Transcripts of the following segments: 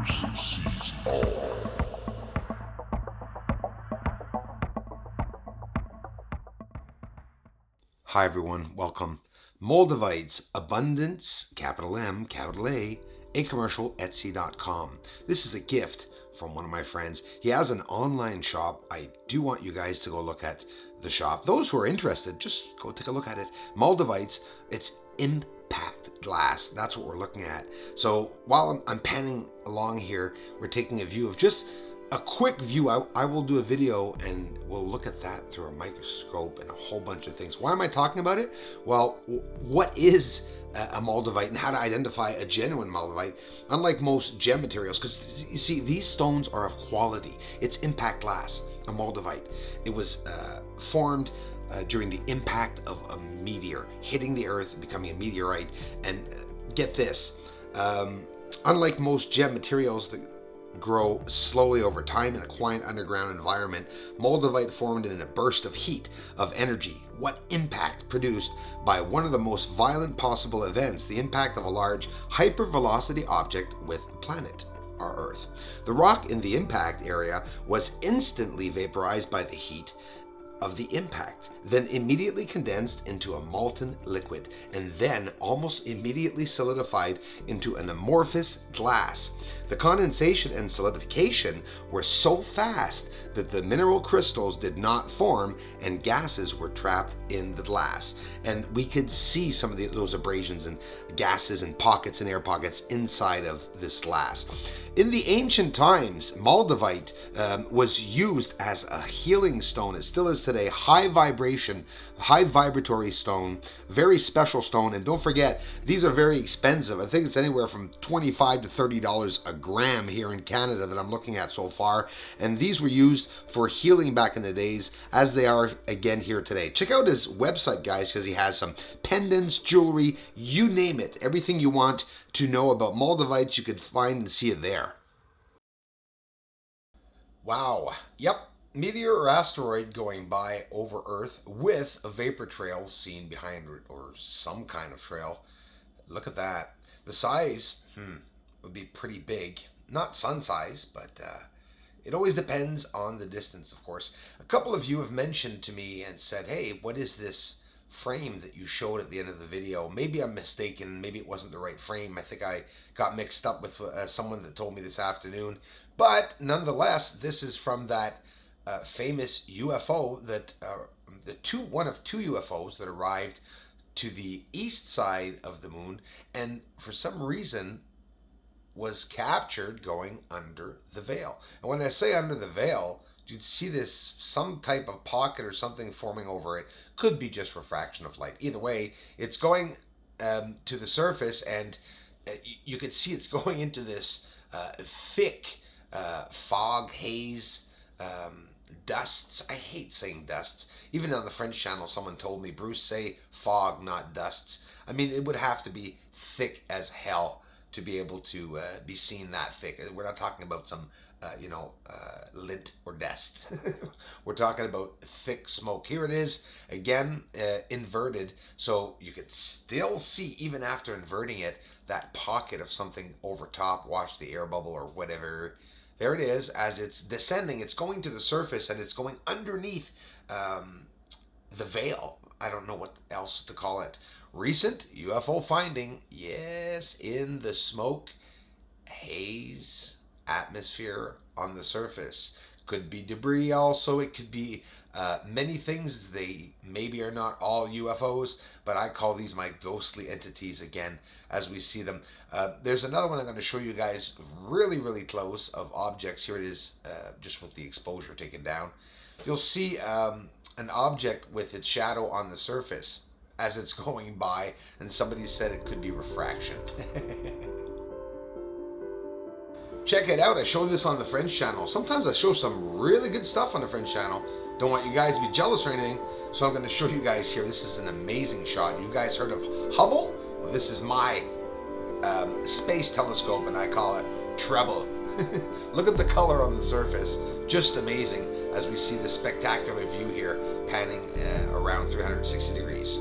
mercy sees all. Hi everyone, welcome. MoldavitesAbundance, capital M, capital A commercial, Etsy.com. This is a gift from one of my friends. He has an online shop. I do want you guys to go look at the shop. Those who are interested, just go take a look at it. Moldavites, it's impact glass. That's what we're looking at. So while I'm panning along here, we're taking a view of just a quick view. I will do a video and we'll look at that through a microscope and a whole bunch of things. Why am I talking about it? Well, what is a moldavite and how to identify a genuine moldavite? Unlike most gem materials, because you see, these stones are of quality. It's impact glass, a moldavite. It was formed during the impact of a meteor hitting the earth, becoming a meteorite. And get this, unlike most gem materials that grow slowly over time in a quiet underground environment, moldavite formed in a burst of heat, of energy. What impact produced by one of the most violent possible events, the impact of a large hypervelocity object with a planet, our Earth. The rock in the impact area was instantly vaporized by the heat of the impact, then immediately condensed into a molten liquid, and then almost immediately solidified into an amorphous glass. The condensation and solidification were so fast that the mineral crystals did not form and gases were trapped in the glass. And we could see some of those abrasions and gases and pockets and air pockets inside of this glass. In the ancient times, moldavite was used as a healing stone. It still is today. High vibration, high vibratory stone, very special stone. And don't forget, these are very expensive. I think it's anywhere from $25 to $30 a gram here in Canada that I'm looking at so far. And these were used for healing back in the days, as they are again here today. Check out his website, guys, because he has some pendants, jewelry, you name it. Everything you want to know about moldavites, you could find and see it there. Wow. Yep. Meteor or asteroid going by over Earth with a vapor trail seen behind it, or some kind of trail. Look at that. The size would be pretty big. Not sun size, but it always depends on the distance, of course. A couple of you have mentioned to me and said, hey, what is this frame that you showed at the end of the video? Maybe I'm mistaken. Maybe it wasn't the right frame. I think I got mixed up with someone that told me this afternoon. But nonetheless, this is from that famous UFO that one of two UFOs that arrived to the east side of the moon, and for some reason was captured going under the veil. And when I say under the veil, you'd see this, some type of pocket or something forming over it. Could be just refraction of light. Either way, it's going to the surface, and you could see it's going into this thick fog, haze, dusts. I hate saying dusts. Even on the French channel, someone told me, Bruce, say fog, not dusts. I mean, it would have to be thick as hell to be able to be seen that thick. We're not talking about some, lint or dust. We're talking about thick smoke. Here it is, again, inverted, so you could still see, even after inverting it, that pocket of something over top. Watch the air bubble or whatever. There it is. As it's descending, it's going to the surface, and it's going underneath the veil. I don't know what else to call it. Recent UFO finding, yes, in the smoke, haze, atmosphere on the surface. Could be debris also. It could be many things. They maybe are not all UFOs, but I call these my ghostly entities again as we see them. There's another one I'm going to show you guys really, really close of objects. Here it is, just with the exposure taken down. You'll see an object with its shadow on the surface as it's going by, and somebody said it could be refraction. Check it out. I show this on the French channel. Sometimes I show some really good stuff on the French channel. Don't want you guys to be jealous or anything, so I'm going to show you guys here. This is an amazing shot. You guys heard of Hubble? Well, this is my space telescope, and I call it Treble. Look at the color on the surface. Just amazing as we see this spectacular view here, panning around 360 degrees.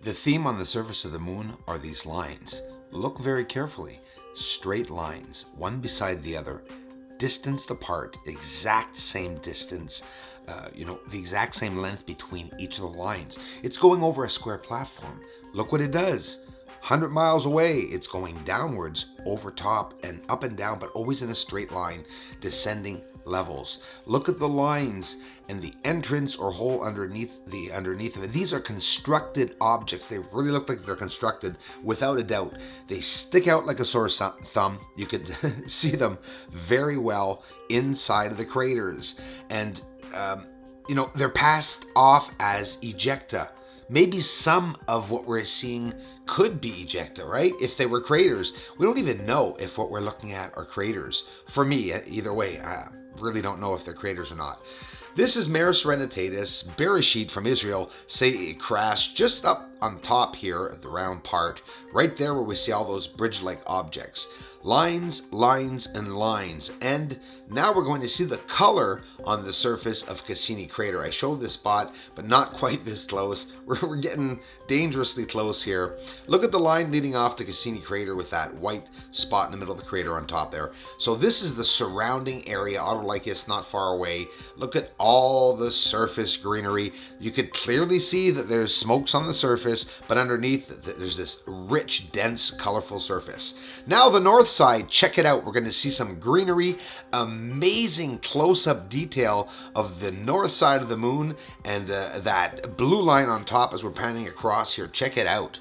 The theme on the surface of the moon are these lines. Look very carefully. Straight lines, one beside the other, distanced apart, exact same distance, the exact same length between each of the lines. It's going over a square platform. Look what it does. 100 miles away, it's going downwards, over top and up and down, but always in a straight line, descending levels. Look at the lines and the entrance or hole underneath of it. These are constructed objects. They really look like they're constructed, without a doubt. They stick out like a sore thumb. You could see them very well inside of the craters. And, they're passed off as ejecta. Maybe some of what we're seeing could be ejecta, right? If they were craters. We don't even know if what we're looking at are craters. For me, either way, I really don't know if they're craters or not. This is Mare Serenitatis, Bereshit from Israel. Say it crashed just up on top here at the round part, right there where we see all those bridge-like objects. Lines, lines, and lines. And now we're going to see the color on the surface of Cassini crater. I showed this spot, but not quite this close. We're getting dangerously close here. Look at the line leading off to Cassini crater with that white spot in the middle of the crater on top there. So this is the surrounding area, Autolycus not far away. Look at all the surface greenery. You could clearly see that there's smokes on the surface, but underneath there's this rich, dense, colorful surface. Now the north side, check it out. We're going to see some greenery, amazing close-up detail of the north side of the moon, and that blue line on top as we're panning across here. Check it out.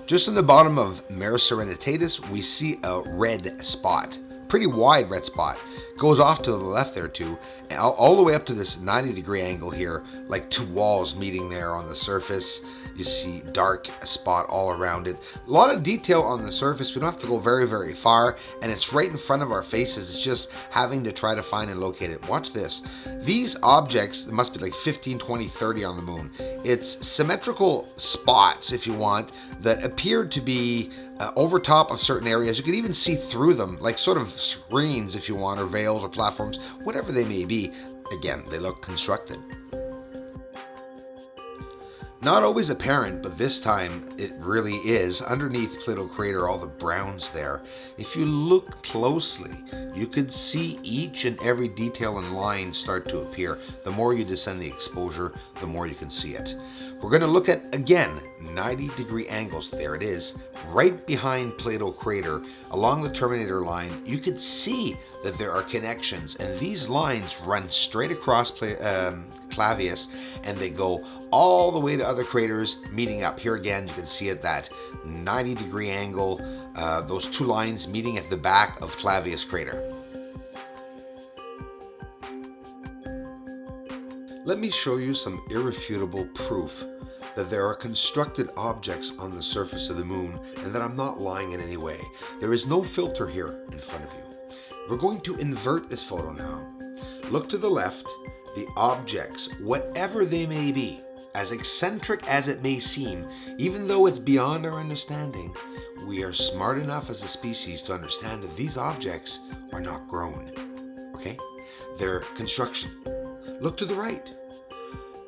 Just in the bottom of Mare Serenitatis, we see a red spot. Pretty wide red spot. Goes off to the left there too, and all the way up to this 90-degree angle here, like two walls meeting there on the surface. You see dark spot all around it. A lot of detail on the surface. We don't have to go very, very far, and it's right in front of our faces. It's just having to try to find and locate it. Watch this. These objects, it must be like 15, 20, 30 on the moon. It's symmetrical spots, if you want, that appear to be over top of certain areas. You can even see through them, like sort of screens, if you want, or veils or platforms, whatever they may be. Again, they look constructed. Not always apparent, but this time it really is. Underneath Plato Crater, all the browns there. If you look closely, you could see each and every detail and line start to appear. The more you descend the exposure, the more you can see it. We're going to look at, again, 90-degree angles. There it is. Right behind Plato Crater, along the Terminator line, you could see that there are connections, and these lines run straight across Clavius, and they go all the way to other craters meeting up. Here again, you can see at that 90-degree angle, those two lines meeting at the back of Clavius crater. Let me show you some irrefutable proof that there are constructed objects on the surface of the moon, and that I'm not lying in any way. There is no filter here in front of you. We're going to invert this photo now. Look to the left. The objects, whatever they may be, as eccentric as it may seem, even though it's beyond our understanding, we are smart enough as a species to understand that these objects are not grown. Okay? They're construction. Look to the right.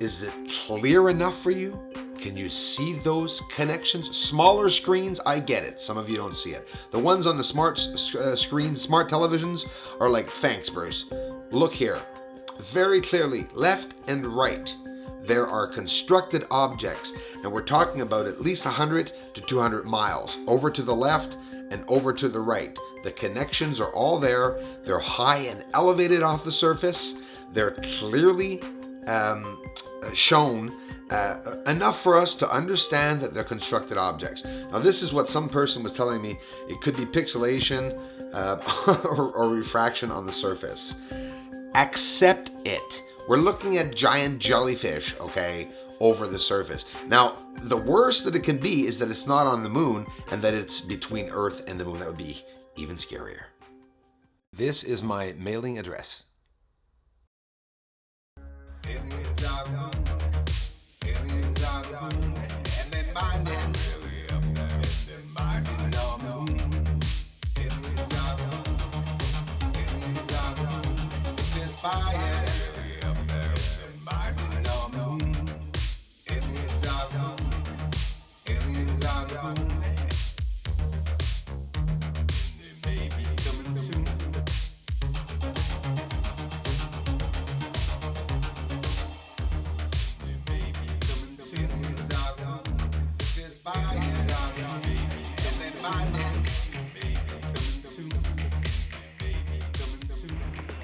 Is it clear enough for you? Can you see those connections? Smaller screens, I get it. Some of you don't see it. The ones on the smart screens, smart televisions, are like, thanks, Bruce. Look here. Very clearly, left and right, there are constructed objects, and we're talking about at least 100 to 200 miles over to the left and over to the right. The connections are all there. They're high and elevated off the surface. They're clearly shown enough for us to understand that they're constructed objects. Now, this is what some person was telling me. It could be pixelation or refraction on the surface. Accept it. We're looking at giant jellyfish, okay, over the surface. Now, the worst that it can be is that it's not on the moon and that it's between Earth and the moon. That would be even scarier. This is my mailing address.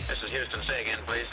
This is Houston. Say again, please.